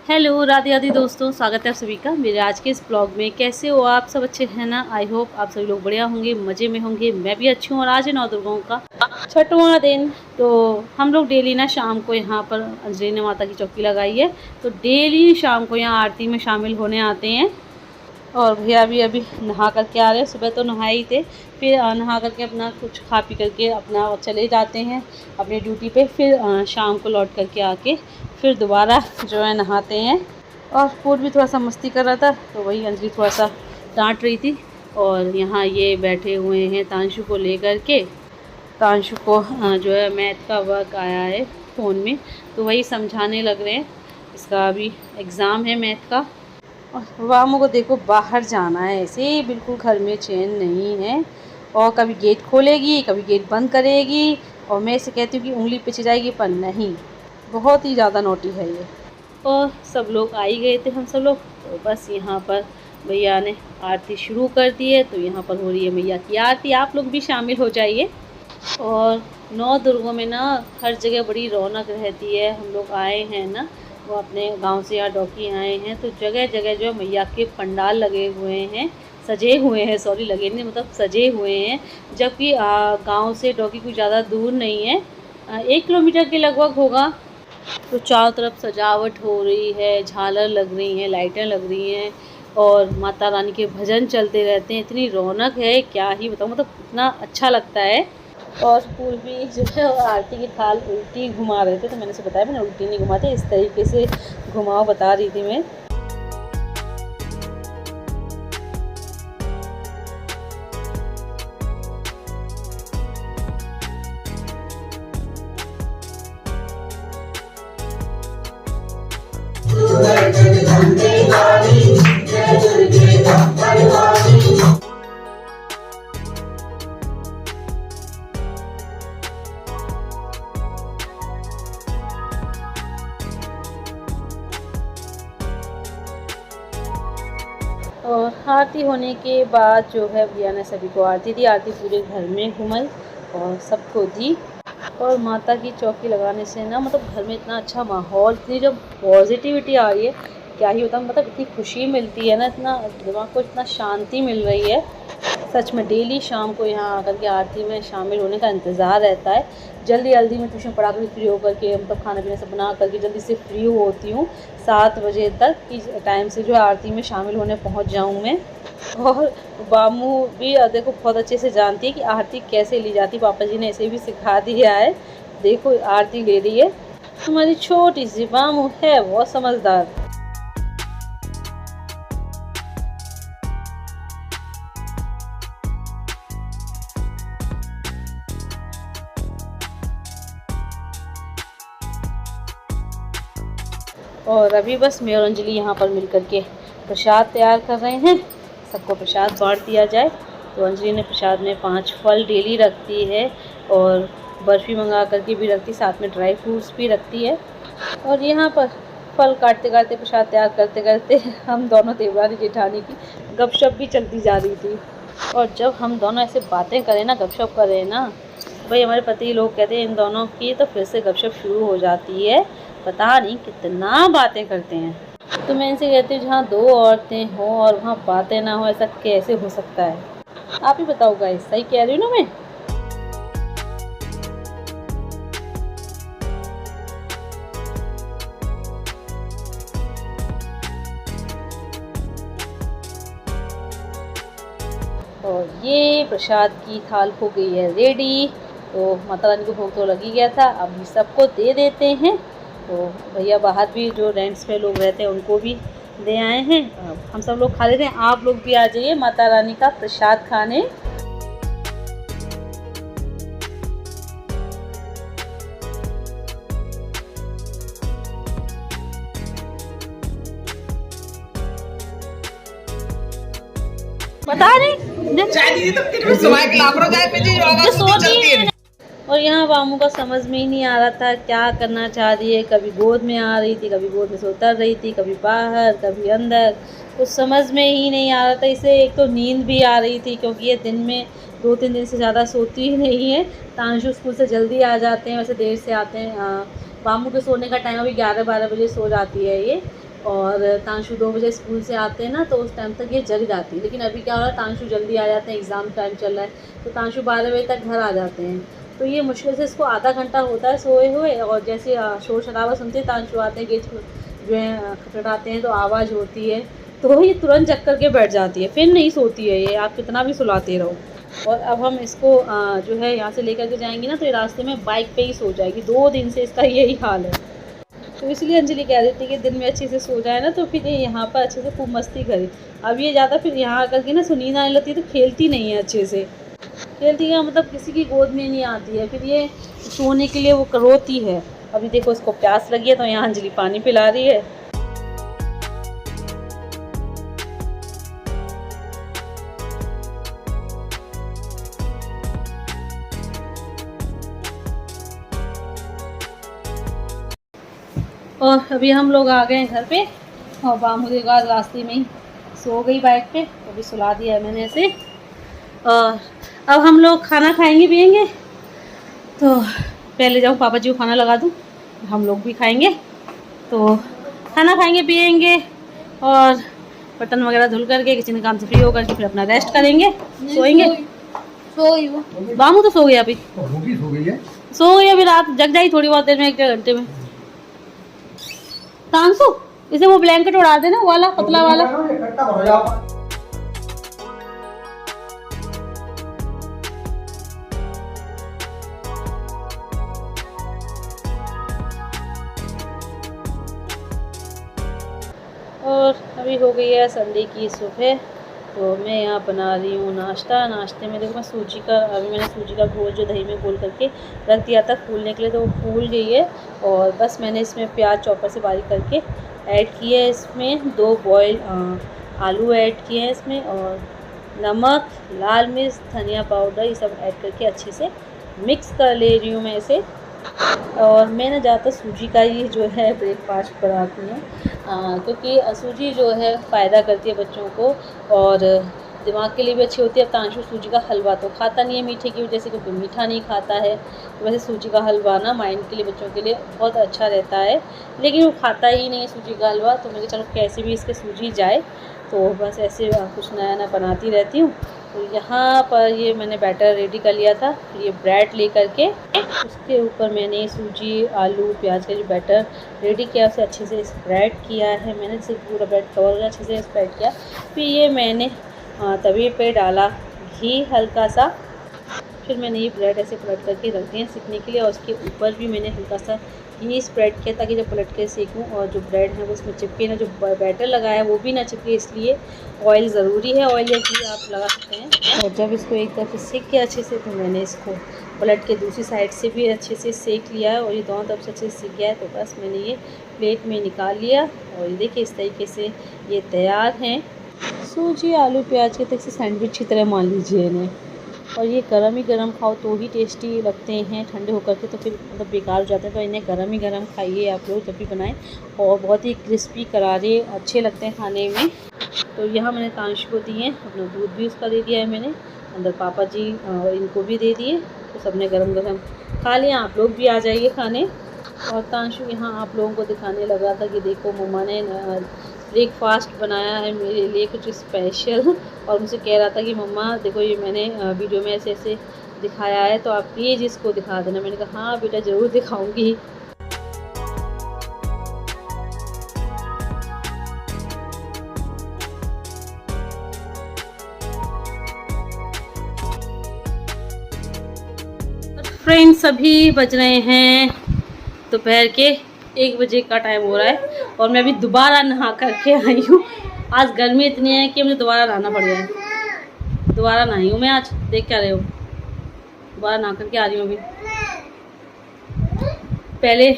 Hello Radhe Radhe दोस्तों, स्वागत है आप सभी का मेरे आज के इस ब्लॉग में। कैसे हो आप सब? अच्छे हैं ना? आई होप आप सभी लोग बढ़िया होंगे, मज़े में होंगे। मैं भी अच्छी हूँ। और आज है नौ दुर्गाओं का छठवां दिन। तो हम लोग डेली ना शाम को यहाँ पर अंजलि माता की चौकी लगाई है, तो डेली शाम को यहाँ आरती में शामिल होने आते हैं। और भैया भी अभी नहा करके आ रहे हैं। सुबह तो नहाए ही थे, फिर नहा करके अपना कुछ खा पी करके अपना चले जाते हैं अपनी ड्यूटी पे। फिर शाम को लौट करके आके फिर दोबारा जो है नहाते हैं। और फूड भी थोड़ा सा मस्ती कर रहा था, तो वही अंजलि थोड़ा सा डांट रही थी। और यहाँ ये बैठे हुए हैं तांशु को लेकर के। तांशु को जो है मैथ का वर्क आया है फ़ोन में, तो वही समझाने लग रहे हैं। इसका अभी एग्ज़ाम है मैथ का। और वामू को देखो बाहर जाना है, ऐसे बिल्कुल घर में चैन नहीं है। और कभी गेट खोलेगी, कभी गेट बंद करेगी। और मैं इसे कहती हूँ कि उंगली पिच जाएगी, पर नहीं, बहुत ही ज़्यादा नोटी है ये। और सब लोग आ ही गए थे, हम सब लोग। तो बस यहाँ पर भैया ने आरती शुरू कर दी है, तो यहाँ पर हो रही है मैया की आरती। आप लोग भी शामिल हो जाइए। और नौ दुर्गों में ना हर जगह बड़ी रौनक रहती है। हम लोग आए हैं ना, वो अपने गांव से यहाँ डौकी आए हैं, तो जगह जगह जो मैया के पंडाल लगे हुए हैं, सजे हुए हैं। सॉरी, लगे नहीं, मतलब सजे हुए हैं। जबकि गांव से डौकी कुछ ज़्यादा दूर नहीं है, 1 किलोमीटर के लगभग होगा। तो चारों तरफ सजावट हो रही है, झालर लग रही हैं, लाइटें लग रही हैं, और माता रानी के भजन चलते रहते हैं। इतनी रौनक है, क्या ही बताऊँ, मतलब इतना अच्छा लगता है। और स्कूल भी जो है आरती की थाल उल्टी घुमा रहे थे, तो मैंने उसे बताया मैंने उल्टी नहीं घुमाते, इस तरीके से घुमाओ बता रही थी मैं। और आरती होने के बाद जो है भैया ने सभी को आरती दी। आरती पूरे घर में घुमाई और सबको दी। और माता की चौकी लगाने से ना, मतलब घर में इतना अच्छा माहौल, इतनी जब पॉजिटिविटी आ रही है, क्या ही होता है। मतलब इतनी खुशी मिलती है ना, इतना दिमाग को इतना शांति मिल रही है। सच में डेली शाम को यहाँ आकर के आरती में शामिल होने का इंतज़ार रहता है। जल्दी जल्दी मैं ट्यूशन पढ़ा कर फ्री होकर के, मतलब खाना पीना सब बना करके जल्दी से फ्री होती हूँ 7 बजे तक कि टाइम से जो है आरती में शामिल होने पहुँच जाऊँ मैं। और बामू भी देखो बहुत अच्छे से जानती है कि आरती कैसे ली जाती। पापा जी ने ऐसे भी सिखा दिया है। देखो आरती ले रही है, हमारी छोटी सी बामू है बहुत समझदार। और अभी बस मैं और अंजलि यहाँ पर मिल कर के प्रसाद तैयार कर रहे हैं। सबको प्रसाद बांट दिया जाए। तो अंजलि ने प्रसाद में 5 फल डेली रखती है, और बर्फ़ी मंगा करके भी रखती, साथ में ड्राई फ्रूट्स भी रखती है। और यहाँ पर फल काटते काटते, प्रसाद तैयार करते करते हम दोनों देवरानी जेठानी की गपशप भी चलती जा रही थी। और जब हम दोनों ऐसे बातें करें ना, गपशप करें ना, भाई हमारे पति लोग कहते हैं इन दोनों की तो फिर से गपशप शुरू हो जाती है। पता नहीं कितना बातें करते हैं। तो मैं इनसे कहती हूँ जहाँ 2 औरतें हों और वहाँ बातें ना हो, ऐसा कैसे हो सकता है? आप ही बताओ गाइस, सही कह रही हूँ ना मैं? और ये प्रसाद की थाल हो गई है रेडी। तो माता रानी को भोग तो लग ही गया था, अब सबको दे देते हैं। तो भैया बाहर भी जो रेंट्स पे लोग रहते हैं उनको भी दे आए हैं। हम सब लोग खा लेते हैं, आप लोग भी आ जाइए माता रानी का प्रसाद खाने। पता नहीं और यहाँ वामू का समझ में ही नहीं आ रहा था क्या करना चाह रही है। कभी गोद में आ रही थी, कभी गोद में से उतर रही थी, कभी बाहर, कभी अंदर, कुछ समझ में ही नहीं आ रहा था। इसे एक तो नींद भी आ रही थी, क्योंकि ये दिन में 2-3 दिन से ज़्यादा सोती ही नहीं है। तांशु स्कूल से जल्दी आ जाते हैं, वैसे देर से आते हैं। वामू के सोने का टाइम अभी 11-12 बजे सो जाती है ये। और तांशु 2 बजे स्कूल से आते हैं ना, तो उस टाइम तक ये जग जाती है। लेकिन अभी क्या हो रहा है, तांशु जल्दी आ जाते हैं, एग्ज़ाम टाइम चल रहा है, तो तांशु 12 बजे तक घर आ जाते हैं। तो ये मुश्किल से इसको आधा घंटा होता है सोए हुए, और जैसे शोर शराबा सुनते हैं, तांशु आते हैं, गेट जो है खटखटाते हैं, तो आवाज़ होती है, तो ये तुरंत जग करके बैठ जाती है, फिर नहीं सोती है ये, आप कितना भी सुलाते रहो। और अब हम इसको जो है यहाँ से लेकर के जाएंगे ना, तो ये रास्ते में बाइक पे ही सो जाएगी। 2 दिन से इसका यही हाल है। तो इसलिए अंजलि कह देती है कि दिन में अच्छे से सो जाए ना, तो फिर ये यहाँ पर अच्छे से खूब मस्ती करे। अब ये ज़्यादा फिर यहाँ आकर के ना नींद आने लगती है, तो खेलती नहीं है अच्छे से। खेलती है मतलब किसी की गोद में नहीं आती है, फिर ये सोने के लिए वो रोती है। अभी देखो इसको प्यास लगी है, तो यहाँ अंजलि पानी पिला रही है। और अभी हम लोग आ गए घर पे, और बामू देगा रास्ते में ही सो गई बाइक पे, तो भी सुला दिया है मैंने ऐसे। और अब हम लोग खाना खाएंगे पिएंगे, तो पहले जाऊँ पापा जी को खाना लगा दूँ, हम लोग भी खाएंगे। तो खाना खाएंगे पिएंगे, और बर्तन वगैरह धुल करके किचन काम से फ्री होकर के फिर अपना रेस्ट करेंगे, सोएंगे। बामू तो सो गया अभी, सो गई अभी, रात जग जाएगी थोड़ी बहुत देर में, 1-1.5 घंटे में। तांसु इसे वो ब्लैंकेट उड़ा देना, वाला पतला वाला। और अभी हो गई है संडे की सुबह, तो मैं यहाँ बना रही हूँ नाश्ता। नाश्ते में देखो मैं सूजी का, अभी मैंने सूजी का घोल जो दही में घोल करके रख दिया था फूलने के लिए, तो वो फूल गई है। और बस मैंने इसमें प्याज चॉपर से बारीक करके ऐड किया है, इसमें 2 बॉयल आलू ऐड किए हैं इसमें, और नमक, लाल मिर्च, धनिया पाउडर, ये सब ऐड करके अच्छे से मिक्स कर ले रही हूँ मैं इसे। और मैं ना ज़्यादातर सूजी का ही जो है ब्रेकफास्ट बनाती हूँ, क्योंकि सूजी जो है फ़ायदा करती है बच्चों को, और दिमाग के लिए भी अच्छी होती है। अब तांशु सूजी का हलवा तो खाता नहीं है मीठे की वजह से, क्योंकि मीठा नहीं खाता है। तो वैसे सूजी का हलवा ना माइंड के लिए, बच्चों के लिए बहुत अच्छा रहता है, लेकिन वो खाता ही नहीं है सूजी का हलवा। तो मैंने चलो कैसे भी इसके सूजी जाए, तो बस ऐसे कुछ नया नया बनाती रहती हूँ। तो यहाँ पर ये मैंने बैटर रेडी कर लिया था, ये ब्रेड ले करके उसके ऊपर मैंने सूजी, आलू, प्याज का जो बैटर रेडी किया, उसे अच्छे से स्प्रेड किया है मैंने, जैसे पूरा ब्रेड कवर अच्छे से स्प्रेड किया। फिर ये मैंने तवे पे डाला घी हल्का सा, फिर मैंने ये ब्रेड ऐसे पलट करके रख दिए सीखने के लिए, और उसके ऊपर भी मैंने हल्का सा घी स्प्रेड किया, ताकि जब पलट के सेकूँ और जो ब्रेड है वो उसमें चिपके ना, जो बैटर लगाया है वो भी ना चिपके, इसलिए ऑयल ज़रूरी है। ऑयल या घी आप लगा सकते हैं। और जब इसको एक तरफ से सेक के अच्छे से, तो मैंने इसको पलट के दूसरी साइड से भी अच्छे से सेक लिया है, और ये दोनों तरफ से अच्छे से सीख गया है। तो बस मैंने ये प्लेट में निकाल लिया, और ये देखिए इस तरीके से ये तैयार हैं सूजी आलू प्याज के, तक से सैंडविच की तरह मान लीजिए इन्हें। और ये गरम ही गरम खाओ तो ही टेस्टी लगते हैं, ठंडे होकर के तो फिर मतलब बेकार हो जाते हैं। तो इन्हें गरम ही गरम खाइए आप लोग जब भी बनाएं, और बहुत ही क्रिस्पी करारे अच्छे लगते हैं खाने में। तो यहाँ मैंने तांशु को दिए, अपना दूध भी उसका दे दिया है मैंने, अंदर पापा जी इनको भी दे दिए, तो सबने गरम गरम खा लिया। आप लोग भी आ जाइए खाने। और तांशु यहाँ आप लोगों को दिखाने लगा था कि देखो मम्मा ने ब्रेकफास्ट बनाया है मेरे लिए कुछ स्पेशल, और मुझे कह रहा था कि मम्मा देखो ये मैंने वीडियो में ऐसे ऐसे दिखाया है, तो आप प्लीज़ इसको दिखा देना। मैंने कहा हाँ बेटा ज़रूर दिखाऊंगी। फ्रेंड्स अभी बज रहे हैं दोपहर के 1 बजे का टाइम हो रहा है, और मैं अभी दोबारा नहा करके आई हूँ। आज गर्मी इतनी है कि मुझे दोबारा नहाना पड़ गया है। दोबारा नहाई हूँ मैं आज, देख क्या रहे हो, दोबारा नहा करके आ रही हूँ अभी। पहले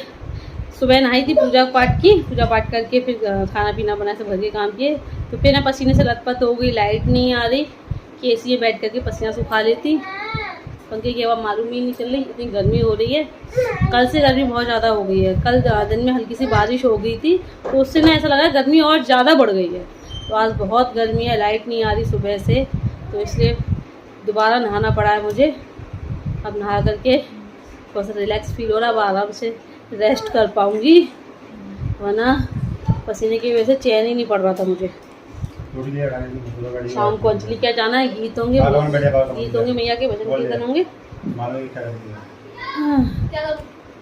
सुबह नहाई थी, पूजा पाठ की, पूजा पाठ करके फिर खाना पीना बनाया, सब घर के काम किए, तो फिर ना पसीने से लथपथ हो गई। लाइट नहीं आ रही कि एसी में बैठ करके पसीना सुखा लेती, पंखे की हवा मालूम ही नहीं चल रही, इतनी गर्मी हो रही है। कल से गर्मी बहुत ज़्यादा हो गई है। कल दिन में हल्की सी बारिश हो गई थी, तो उससे ना ऐसा लगा गर्मी और ज़्यादा बढ़ गई है। तो आज बहुत गर्मी है, लाइट नहीं आ रही सुबह से, तो इसलिए दोबारा नहाना पड़ा है मुझे। अब नहा करके थोड़ा सा रिलैक्स फील हो रहा है, अब आराम से रेस्ट कर पाऊँगी, वरना पसीने की वजह से चैन ही नहीं पड़ रहा था मुझे। शाम को अंजलि क्या जाना है, गीत होंगे मैया के, भजन कीर्तन होंगे।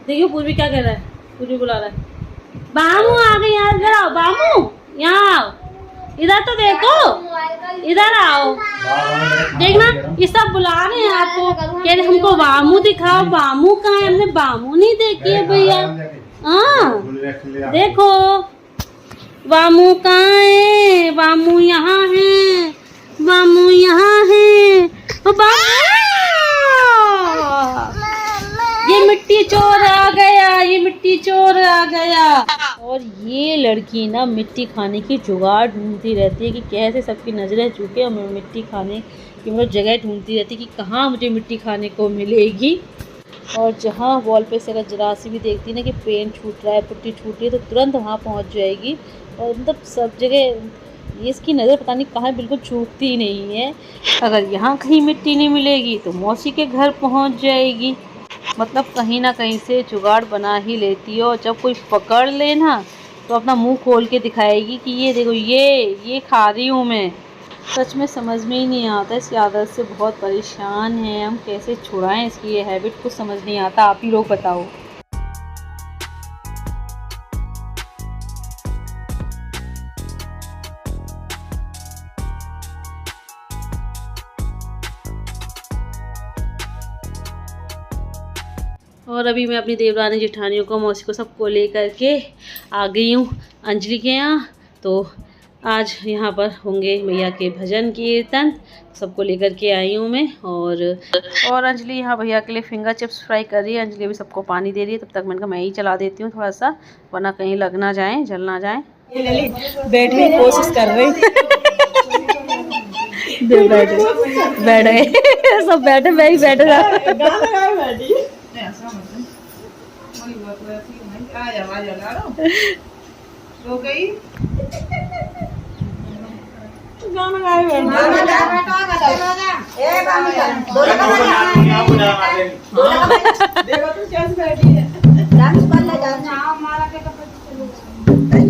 देखियो पूर्वी क्या कह रहा है, पूर्वी बुला रहा है, बामू आ गई यार, इधर आओ बामू, यहाँ आओ, इधर तो देखो, इधर आओ, देखना ये सब बुला रहे हैं आपको, कह रहे हमको बामू दिखाओ, बामू कहाँ है, हमने बामू नहीं देखी है भैया। हाँ देखो बामू कहाँ है, बामू यहाँ है, बामू यहाँ है, ये मिट्टी चोर आ गया, ये मिट्टी चोर आ गया। और ये लड़की ना मिट्टी खाने की जुगाड़ ढूंढती रहती है कि कैसे सबकी नजरें चूके और मिट्टी खाने की मतलब जगह ढूंढती रहती है कि कहाँ मुझे मिट्टी खाने को मिलेगी। और जहाँ वॉल पे से अगर जरा सी भी देखती है ना कि पेंट छूट रहा है, पुट्टी छूट रही है, तो तुरंत वहाँ पहुँच जाएगी। और मतलब सब जगह ये इसकी नज़र पता नहीं कहाँ बिल्कुल चूकती ही नहीं है। अगर यहाँ कहीं मिट्टी नहीं मिलेगी तो मौसी के घर पहुँच जाएगी। मतलब कहीं ना कहीं से जुगाड़ बना ही लेती है। और जब कोई पकड़ ले ना तो अपना मुंह खोल के दिखाएगी कि ये देखो ये खा रही हूँ मैं। सच में समझ में ही नहीं आता, इसकी आदत से बहुत परेशान हैं हम, कैसे छुड़ाएं इसकी ये हैबिट, कुछ समझ नहीं आता। आप ही लोग बताओ। और अभी मैं अपनी देवरानी जेठानियों को, मौसी को, सबको लेकर के आ गई हूँ अंजलि के यहाँ। तो आज यहाँ पर होंगे मैया के भजन कीर्तन, सबको लेकर के आई हूँ मैं। और अंजलि यहाँ भैया के लिए फिंगर चिप्स फ्राई कर रही है। अंजलि भी सबको पानी दे रही है। तब तक मैंने कहा मैं ही चला देती हूँ थोड़ा सा, वरना कहीं लग ना जाए, जल ना जाए। बैठने की कोशिश कर रही बैठ गए सब बैठे, मैं ही बैठ रहा।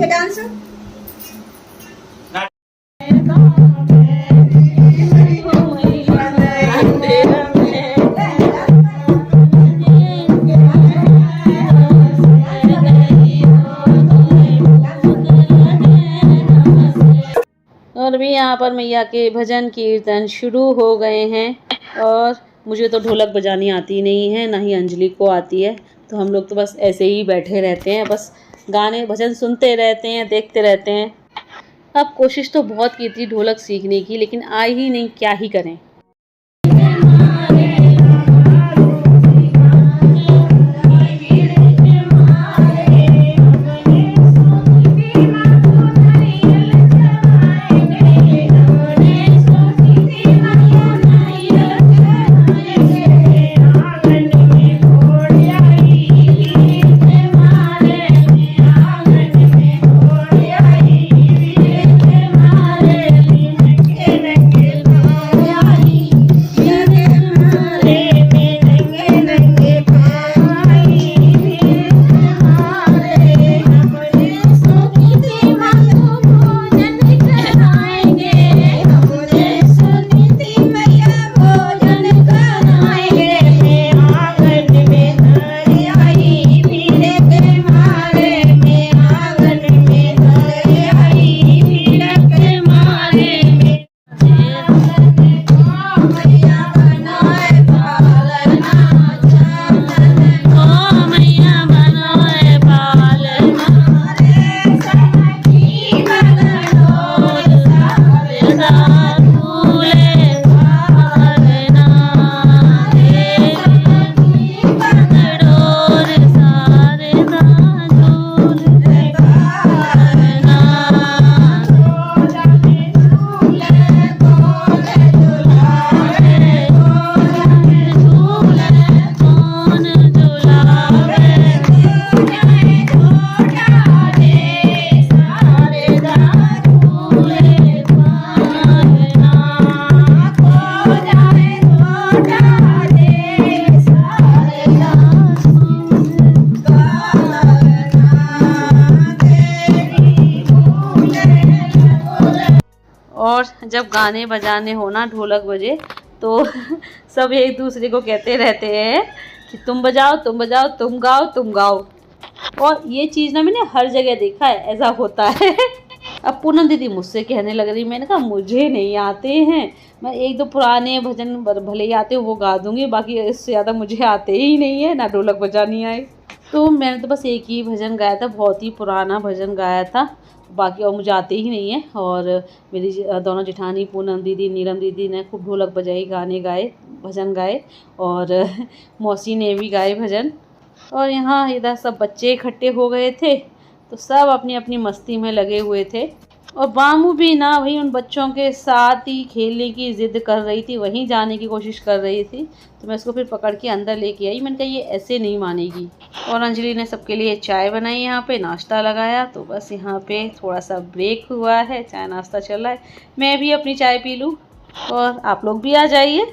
डांस और भी यहाँ पर मैया के भजन कीर्तन शुरू हो गए हैं। और मुझे तो ढोलक बजानी आती नहीं है, ना ही अंजलि को आती है। तो हम लोग तो बस ऐसे ही बैठे रहते हैं, बस गाने भजन सुनते रहते हैं, देखते रहते हैं। अब कोशिश तो बहुत की थी ढोलक सीखने की, लेकिन आई ही नहीं, क्या ही करें। और जब गाने बजाने हो ना, ढोलक बजे, तो सब एक दूसरे को कहते रहते हैं कि तुम बजाओ, तुम बजाओ, तुम गाओ, तुम गाओ। और ये चीज़ ना मैंने हर जगह देखा है, ऐसा होता है। अब पूनम दीदी मुझसे कहने लग रही, मैंने कहा मुझे नहीं आते हैं, मैं एक दो पुराने भजन भले ही आते हो वो गा दूंगी, बाकी इससे ज़्यादा मुझे आते ही नहीं है, ना ढोलक बजानी आए। तो मैंने तो बस एक ही भजन गाया था, बहुत ही पुराना भजन गाया था, बाकी और मुझे आते ही नहीं है। और मेरी दोनों जेठानी पूनम दीदी, नीलम दीदी ने खूब ढोलक बजाई, गाने गाए, भजन गाए, और मौसी ने भी गाए भजन। और यहाँ इधर सब बच्चे इकट्ठे हो गए थे, तो सब अपनी अपनी मस्ती में लगे हुए थे। और बामू भी ना भाई उन बच्चों के साथ ही खेलने की ज़िद कर रही थी, वहीं जाने की कोशिश कर रही थी। तो मैं उसको फिर पकड़ के अंदर लेके आई, मैंने कहा ये ऐसे नहीं मानेगी। और अंजलि ने सबके लिए चाय बनाई, यहाँ पे नाश्ता लगाया। तो बस यहाँ पे थोड़ा सा ब्रेक हुआ है, चाय नाश्ता चल रहा है, मैं भी अपनी चाय पी लूँ और आप लोग भी आ जाइए।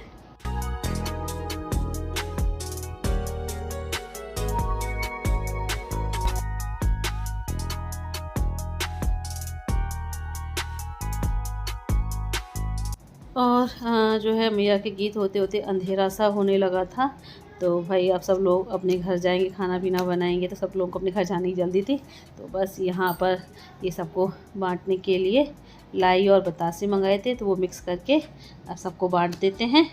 और जो है मैया के गीत होते होते अंधेरा सा होने लगा था। तो भाई अब सब लोग अपने घर जाएंगे, खाना पीना बनाएंगे, तो सब लोगों को अपने घर जाने की जल्दी थी। तो बस यहाँ पर ये सबको बांटने के लिए लाई और बतासे मंगाए थे, तो वो मिक्स करके अब सबको बांट देते हैं।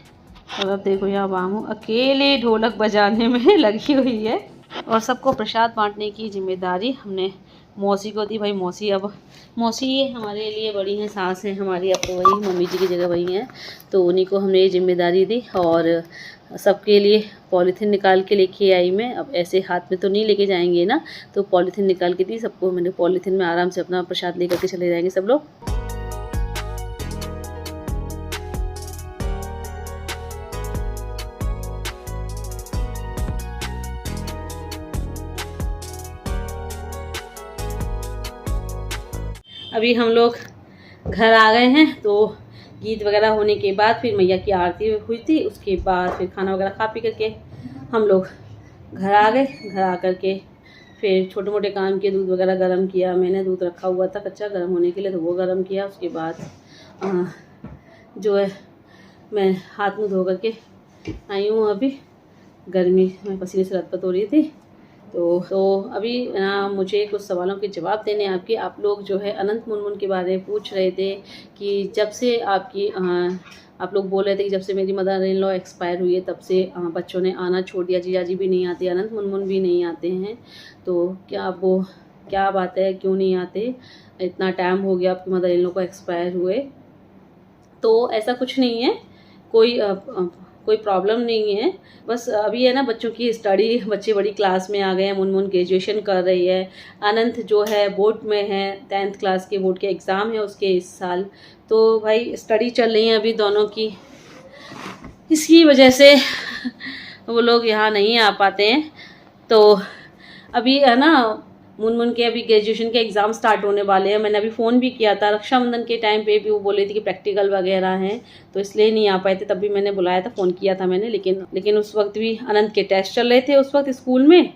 और अब देखो यहाँ बामू अकेले ढोलक बजाने में लगी हुई है। और सबको प्रसाद बांटने की जिम्मेदारी हमने मौसी को दी। भाई मौसी हमारे लिए बड़ी हैं, सास हैं हमारी, अब तो वही मम्मी जी की जगह वही हैं, तो उन्हीं को हमने ये जिम्मेदारी दी। और सबके लिए पॉलीथीन निकाल के लेके आई मैं। अब ऐसे हाथ में तो नहीं लेके जाएंगे ना, तो पॉलीथीन निकाल के दी सबको मैंने। पॉलीथीन में आराम से अपना प्रसाद लेकर के चले जाएंगे सब लोग। अभी हम लोग घर आ गए हैं, तो गीत वगैरह होने के बाद फिर मैया की आरती हुई थी, उसके बाद फिर खाना वगैरह खा पी करके हम लोग घर आ गए। घर आ कर के फिर छोटे मोटे काम किए, दूध वगैरह गर्म किया मैंने, दूध रखा हुआ था कच्चा गर्म होने के लिए, तो वो गर्म किया। उसके बाद जो है मैं हाथ मुँह धो करके आई हूँ। अभी गर्मी में पसीने से लथपथ हो रही थी। तो अभी मुझे कुछ सवालों के जवाब देने आपके। आप लोग जो है अनंत मुनमुन के बारे में पूछ रहे थे कि जब से आप लोग बोल रहे थे कि जब से मेरी मदर इन लॉ एक्सपायर हुई है तब से बच्चों ने आना छोड़ दिया, जीजा जी भी नहीं आते, अनंत मुनमुन भी नहीं आते हैं। तो क्या बात है, क्यों नहीं आते? इतना टाइम हो गया आपकी मदर इन लॉ को एक्सपायर हुए। तो ऐसा कुछ नहीं है, कोई प्रॉब्लम नहीं है। बस अभी है ना बच्चों की स्टडी, बच्चे बड़ी क्लास में आ गए हैं, मुनमुन ग्रेजुएशन कर रही है, अनंत जो है बोर्ड में है, 10th क्लास के बोर्ड के एग्ज़ाम है उसके इस साल। तो भाई स्टडी चल रही है अभी दोनों की, इसकी वजह से वो लोग यहाँ नहीं आ पाते हैं। तो अभी है ना मुनमुन के अभी ग्रेजुएशन के एग्ज़ाम स्टार्ट होने वाले हैं। मैंने अभी फ़ोन भी किया था, रक्षाबंधन के टाइम पे भी वो बोल रही थी कि प्रैक्टिकल वगैरह हैं, तो इसलिए नहीं आ पाए थे। तब भी मैंने बुलाया था, फ़ोन किया था मैंने, लेकिन उस वक्त भी अनंत के टेस्ट चल रहे थे उस वक्त स्कूल में,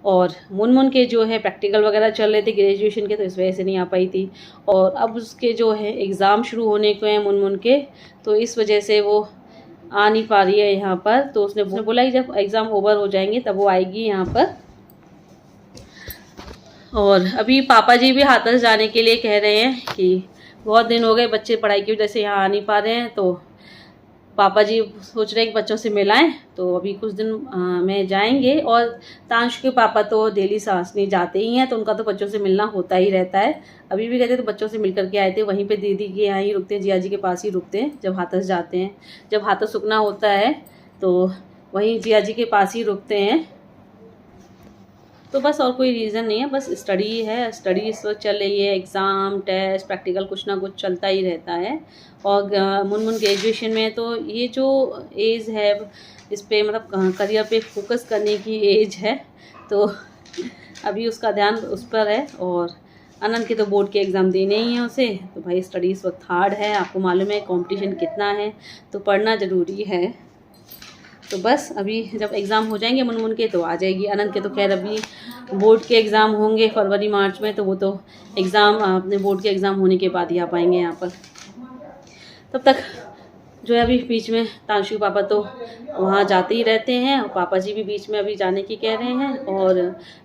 और मुनमुन के जो है प्रैक्टिकल वगैरह चल रहे थे ग्रेजुएशन के, तो इस वजह से नहीं आ पाई थी। और अब उसके जो है एग्ज़ाम शुरू होने को हैं मुनमुन के, तो इस वजह से वो आ नहीं पा रही है यहाँ पर। तो उसने बोला कि जब एग्ज़ाम ओवर हो जाएंगे तब वो आएगी यहाँ पर। और अभी पापा जी भी हाथरस जाने के लिए कह रहे हैं कि बहुत दिन हो गए, बच्चे पढ़ाई की वजह से यहाँ आ नहीं पा रहे हैं, तो पापा जी सोच रहे हैं कि बच्चों से मिलाएं। तो अभी कुछ दिन में जाएंगे। और तांश के पापा तो डेली सांसनी जाते ही हैं, तो उनका तो बच्चों से मिलना होता ही रहता है। अभी भी कहते तो बच्चों से मिल करके आए थे, वहीं पे दीदी के यहाँ ही रुकते हैं, जिया जी के पास ही रुकते हैं जब हाथरस जाते हैं। जब हाथरस सुखना होता है तो वहीं जिया जी के पास ही रुकते हैं। तो बस और कोई रीज़न नहीं है, बस स्टडी है, स्टडी इस वक्त चल रही है, एग्ज़ाम टेस्ट प्रैक्टिकल कुछ ना कुछ चलता ही रहता है। और मुनमुन ग्रेजुएशन में तो ये जो एज है इस पे मतलब करियर पे फोकस करने की एज है, तो अभी उसका ध्यान उस पर है। और अनंत के तो बोर्ड के एग्ज़ाम देने ही हैं उसे, तो भाई स्टडी इस वक्त हार्ड है, आपको मालूम है कंपटीशन कितना है, तो पढ़ना ज़रूरी है। तो बस अभी जब एग्ज़ाम हो जाएंगे मुनमुन के तो आ जाएगी। अनंत के तो खैर अभी बोर्ड के एग्ज़ाम होंगे फरवरी मार्च में, तो वो तो एग्ज़ाम अपने बोर्ड के एग्ज़ाम होने के बाद ही आ पाएंगे यहाँ पर। तब तक जो है अभी बीच में तांशु पापा तो वहाँ जाते ही रहते हैं और पापा जी भी बीच में अभी जाने की कह रहे हैं। और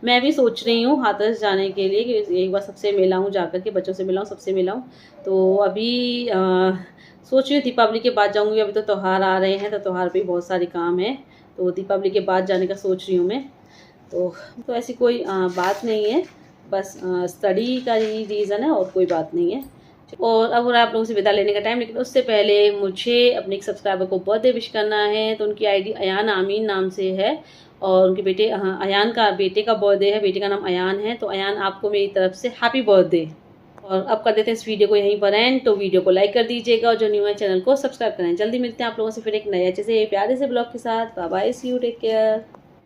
मैं भी सोच रही हूँ हाथरस जाने के लिए कि एक बार सबसे मिलाऊँ, जाकर के बच्चों से मिलाऊँ, सबसे मिलाऊँ। तो अभी सोच रही हूँ दीपावली के बाद जाऊँगी। अभी तो त्यौहार आ रहे हैं तो त्यौहार पे बहुत सारे काम है, तो दीपावली के बाद जाने का सोच रही हूँ मैं। तो ऐसी कोई बात नहीं है, बस स्टडी का ही रीज़न है और कोई बात नहीं है। और अब आप लोगों से विदा लेने का टाइम, लेकिन उससे पहले मुझे अपने एक सब्सक्राइबर को बर्थडे विश करना है। तो उनकी आईडी अयान आमीन नाम से है और उनके बेटे अयान का बेटे का बर्थडे है, बेटे का नाम अयान है। तो अयान आपको मेरी तरफ से हैप्पी बर्थडे। और अब कर देते हैं इस वीडियो को यहीं पर एंड। तो वीडियो को लाइक कर दीजिएगा और जो न्यू है चैनल को सब्सक्राइब करें। जल्दी मिलते हैं आप लोगों से फिर एक नए अच्छे से प्यारे से ब्लॉग के साथ। Bye bye, see you, take care.